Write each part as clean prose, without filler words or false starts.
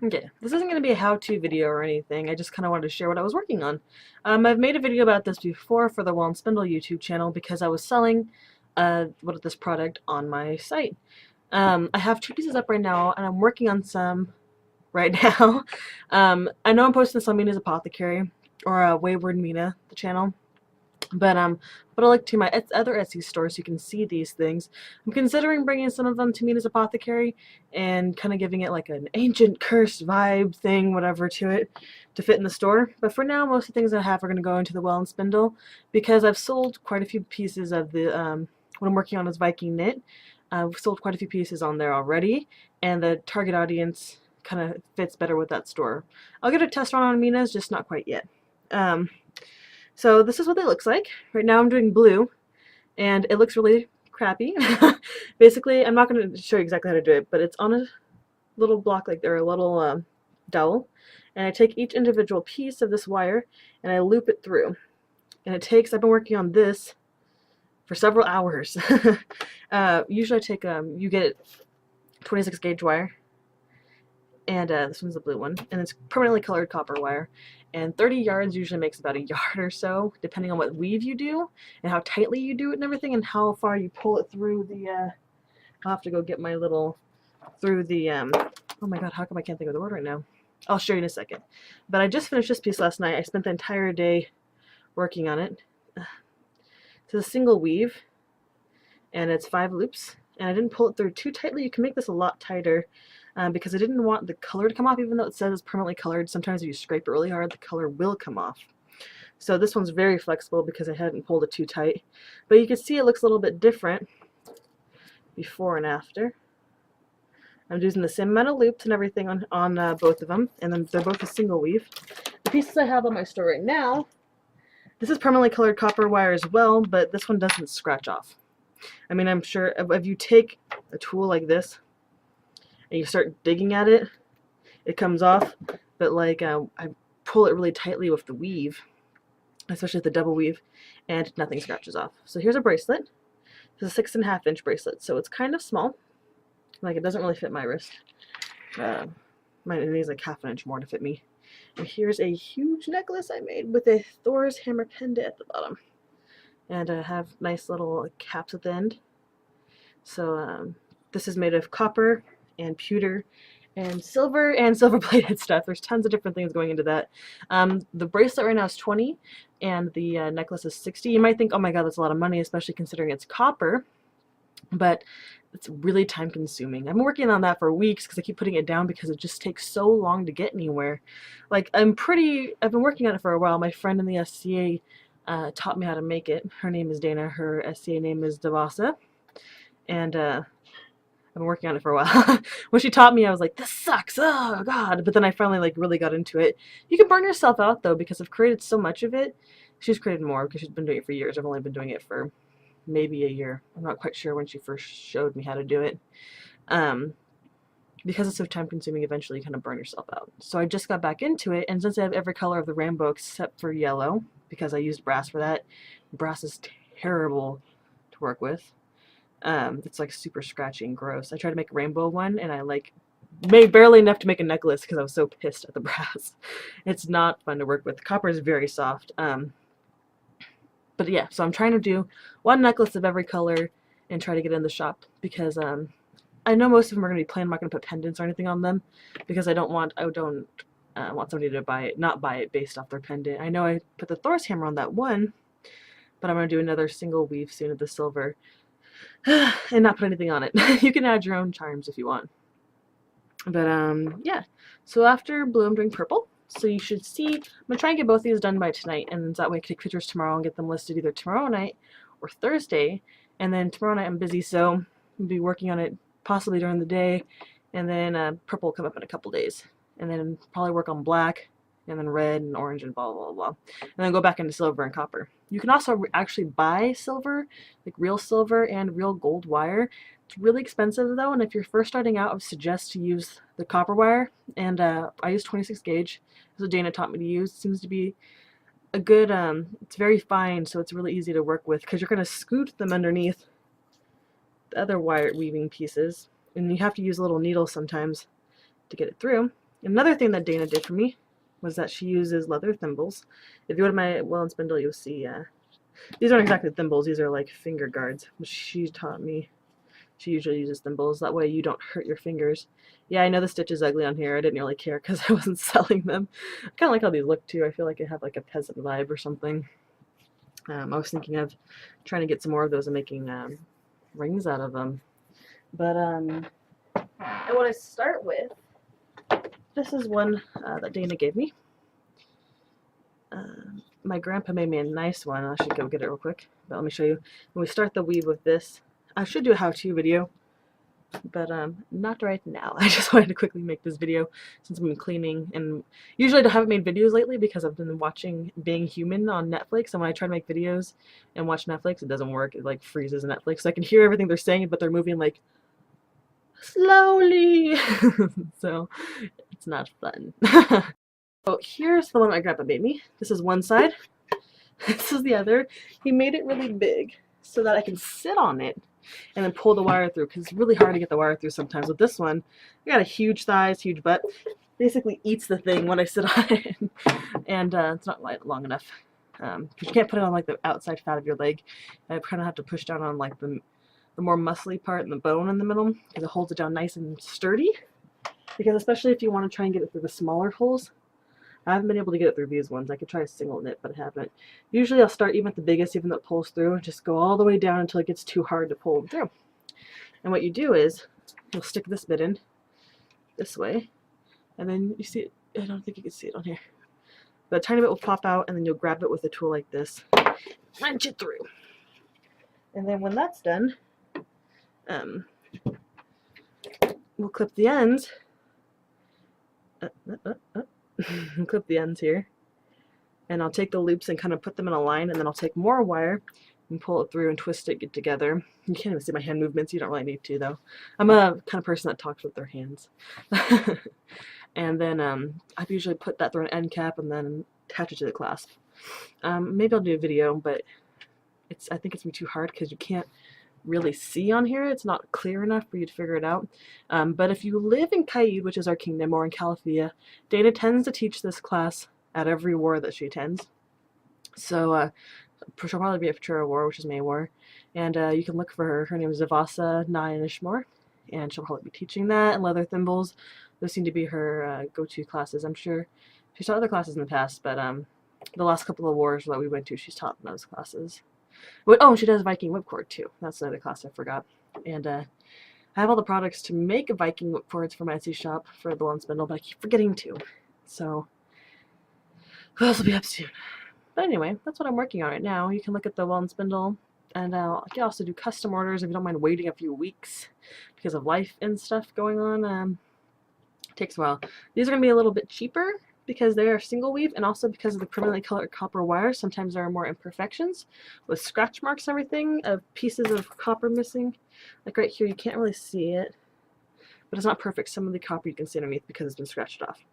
Okay, this isn't going to be a how-to video or anything. I just kind of wanted to share what I was working on. I've made a video about this before for the Wall and Spindle YouTube channel because I was selling this product on my site. I have 2 pieces up right now, and I'm working on some right now. I know I'm posting this on Mina's Apothecary or Wayward Mina, the channel. But put a link to my other Etsy store so you can see these things. I'm considering bringing some of them to Mina's Apothecary and kind of giving it like an ancient cursed vibe thing, whatever, to it to fit in the store. But for now, most of the things I have are going to go into the Well and Spindle because I've sold quite a few pieces of the what I'm working on is Viking knit. I've sold quite a few pieces on there already, and the target audience kind of fits better with that store. I'll get a test run on Mina's, just not quite yet. So this is what it looks like. Right now I'm doing blue, and it looks really crappy. Basically, I'm not going to show you exactly how to do it, but it's on a little block like there, a little dowel, and I take each individual piece of this wire and I loop it through. And I've been working on this for several hours. Usually I take, you get 26 gauge wire, and this one's the blue one, and it's permanently colored copper wire, and 30 yards usually makes about a yard or so, depending on what weave you do and how tightly you do it and everything, and how far you pull it through the I'll have to go get my little through the oh my god, how come I can't think of the word right now? I'll show you in a second. But I just finished this piece last night. I spent the entire day working on it. It's a single weave, and it's 5 loops, and I didn't pull it through too tightly. You can make this a lot tighter because I didn't want the color to come off, even though it says it's permanently colored. Sometimes if you scrape it really hard, the color will come off. So this one's very flexible because I hadn't pulled it too tight. But you can see it looks a little bit different before and after. I'm using the same amount of loops and everything on both of them, and then they're both a single weave. The pieces I have on my store right now, this is permanently colored copper wire as well, but this one doesn't scratch off. I mean, I'm sure if you take a tool like this and you start digging at it, it comes off, but like I pull it really tightly with the weave, especially the double weave, and nothing scratches off. So here's a bracelet. It's a 6.5 inch bracelet, so it's kind of small. Like, it doesn't really fit my wrist. Mine needs like 1/2 inch more to fit me. And here's a huge necklace I made with a Thor's hammer pendant at the bottom. And I have nice little caps at the end. So this is made of copper and pewter and silver plated stuff. There's tons of different things going into that. The bracelet right now is 20 and the necklace is 60. You might think, oh my god, that's a lot of money, especially considering it's copper, but it's really time consuming. I've been working on that for weeks because I keep putting it down because it just takes so long to get anywhere. Like, I've been working on it for a while. My friend in the SCA taught me how to make it. Her name is Dana. Her SCA name is Devasa. And I've been working on it for a while. When she taught me, I was like, this sucks, oh god. But then I finally like really got into it. You can burn yourself out though, because I've created so much of it. She's created more because she's been doing it for years. I've only been doing it for maybe a year. I'm not quite sure when she first showed me how to do it. Because it's so time consuming, eventually you kind of burn yourself out. So I just got back into it, and since I have every color of the rainbow except for yellow, because I used brass for that, brass is terrible to work with. It's like super scratchy and gross. I tried to make a rainbow one, and I like made barely enough to make a necklace because I was so pissed at the brass. It's not fun to work with. Copper is very soft. But yeah, so I'm trying to do one necklace of every color and try to get in the shop because I know most of them are going to be plain. I'm not going to put pendants or anything on them because I don't want somebody to not buy it based off their pendant. I know I put the Thor's hammer on that one, but I'm going to do another single weave soon of the silver and not put anything on it. You can add your own charms if you want. But yeah, so after blue I'm doing purple. So you should see, I'm going to try and get both of these done by tonight, and that way I can take pictures tomorrow and get them listed either tomorrow night or Thursday. And then tomorrow night I'm busy, so I'll be working on it possibly during the day, and then purple will come up in a couple days. And then probably work on black, and then red and orange and blah, blah, blah. And then go back into silver and copper. You can also actually buy silver, like real silver and real gold wire. It's really expensive though, and if you're first starting out, I would suggest to use the copper wire. And I use 26 gauge. That's what Dana taught me to use. It seems to be a good, it's very fine, so it's really easy to work with because you're going to scoot them underneath the other wire weaving pieces. And you have to use a little needle sometimes to get it through. Another thing that Dana did for me was that she uses leather thimbles. If you go to my Well and Spindle, you'll see these aren't exactly thimbles, these are like finger guards, which she taught me. She usually uses thimbles, that way you don't hurt your fingers. Yeah, I know the stitch is ugly on here, I didn't really care because I wasn't selling them. I kind of like how these look too, I feel like I have like a peasant vibe or something. I was thinking of trying to get some more of those and making rings out of them. But, and what I start with, this is one that Dana gave me. My grandpa made me a nice one. I should go get it real quick. But let me show you. When we start the weave with this, I should do a how-to video, but not right now. I just wanted to quickly make this video since I've been cleaning, and usually I haven't made videos lately because I've been watching Being Human on Netflix, and when I try to make videos and watch Netflix, it doesn't work. It like freezes Netflix. So I can hear everything they're saying, but they're moving like slowly. So it's not fun. So here's the one my grandpa made me. This is one side. This is the other. He made it really big so that I can sit on it and then pull the wire through, because it's really hard to get the wire through sometimes. With this one, I got a huge thighs, huge butt. Basically eats the thing when I sit on it. And it's not long enough. Because you can't put it on like the outside fat of your leg. I kind of have to push down on like the more muscly part and the bone in the middle, because it holds it down nice and sturdy. Because especially if you want to try and get it through the smaller holes, I haven't been able to get it through these ones. I could try a single knit, but I haven't. Usually I'll start even at the biggest, even though it pulls through, and just go all the way down until it gets too hard to pull them through. And what you do is, you'll stick this bit in, this way, and then you see it, I don't think you can see it on here, but a tiny bit will pop out, and then you'll grab it with a tool like this, wrench it through. And then when that's done, we'll clip the ends, clip the ends here, and I'll take the loops and kind of put them in a line, and then I'll take more wire and pull it through and twist it, get together. You can't even see my hand movements, you don't really need to though. I'm a kind of person that talks with their hands. And then I usually put that through an end cap and then attach it to the clasp. Maybe I'll do a video, but I think it's gonna be too hard because you can't really see on here. It's not clear enough for you to figure it out. But if you live in Cayuga, which is our kingdom, or in Calafia, Dana tends to teach this class at every war that she attends. So she'll probably be at Futura War, which is May War, and you can look for her. Her name is Zavasa Nayanishmore, and she'll probably be teaching that and leather thimbles. Those seem to be her go-to classes. I'm sure she's taught other classes in the past, but the last couple of wars that we went to, she's taught those classes. Oh, she does Viking whipcord too. That's another class I forgot. And I have all the products to make Viking whipcords for my Etsy shop for the One Spindle, but I keep forgetting to. So those will be up soon. But anyway, that's what I'm working on right now. You can look at the One Spindle, and I can also do custom orders if you don't mind waiting a few weeks because of life and stuff going on. It takes a while. These are going to be a little bit cheaper because they are single weave, and also because of the permanently colored copper wire. Sometimes there are more imperfections with scratch marks and everything of pieces of copper missing. Like right here, you can't really see it, but it's not perfect. Some of the copper you can see underneath because it's been scratched off.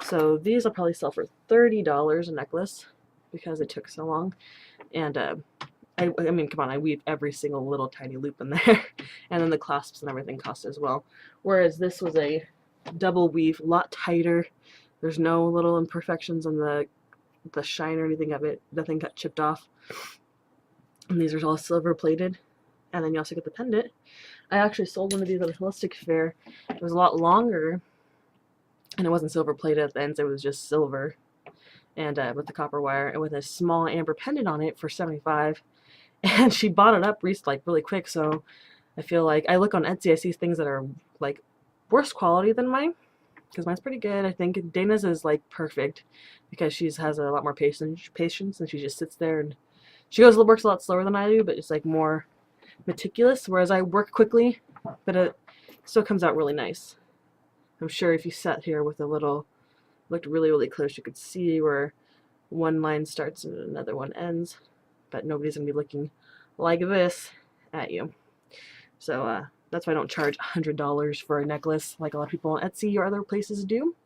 So these I'll probably sell for $30 a necklace because it took so long. And I mean, come on, I weave every single little tiny loop in there. And then the clasps and everything cost as well. Whereas this was a double weave, a lot tighter. There's no little imperfections on the shine or anything of it. Nothing got chipped off. And these are all silver plated. And then you also get the pendant. I actually sold one of these at a holistic fair. It was a lot longer, and it wasn't silver plated at the ends. It was just silver, and with the copper wire, and with a small amber pendant on it for $75. And she bought it up really quick. So I feel like I look on Etsy, I see things that are like worse quality than mine, because mine's pretty good. I think Dana's is like perfect because she has a lot more patience, and she just sits there and she works a lot slower than I do, but it's like more meticulous, whereas I work quickly, but it still comes out really nice. I'm sure if you sat here with looked really close, you could see where one line starts and another one ends, but nobody's gonna be looking like this at you. So That's why I don't charge $100 for a necklace like a lot of people on Etsy or other places do.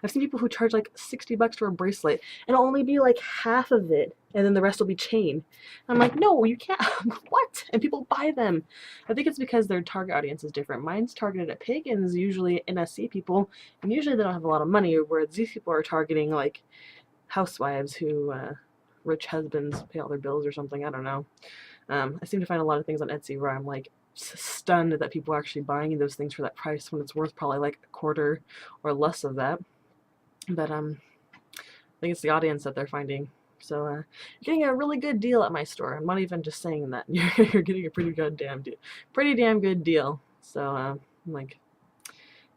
I've seen people who charge like $60 for a bracelet and it'll only be like half of it, and then the rest will be chain. I'm like, no, you can't. What? And people buy them. I think it's because their target audience is different. Mine's targeted at pagans, usually NSC people, and usually they don't have a lot of money, whereas these people are targeting like housewives who rich husbands pay all their bills or something. I don't know. I seem to find a lot of things on Etsy where I'm like stunned that people are actually buying those things for that price when it's worth probably like a quarter or less of that. But I think it's the audience that they're finding. So you're getting a really good deal at my store. I'm not even just saying that. You're getting a pretty damn good deal. So I'm like,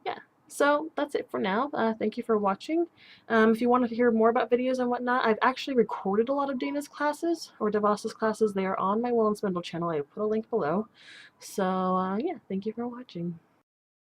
yeah. So that's it for now. Thank you for watching. If you want to hear more about videos and whatnot, I've actually recorded a lot of Dana's classes or Devas's classes. They are on my Will and Spindle channel. I put a link below. So yeah, thank you for watching.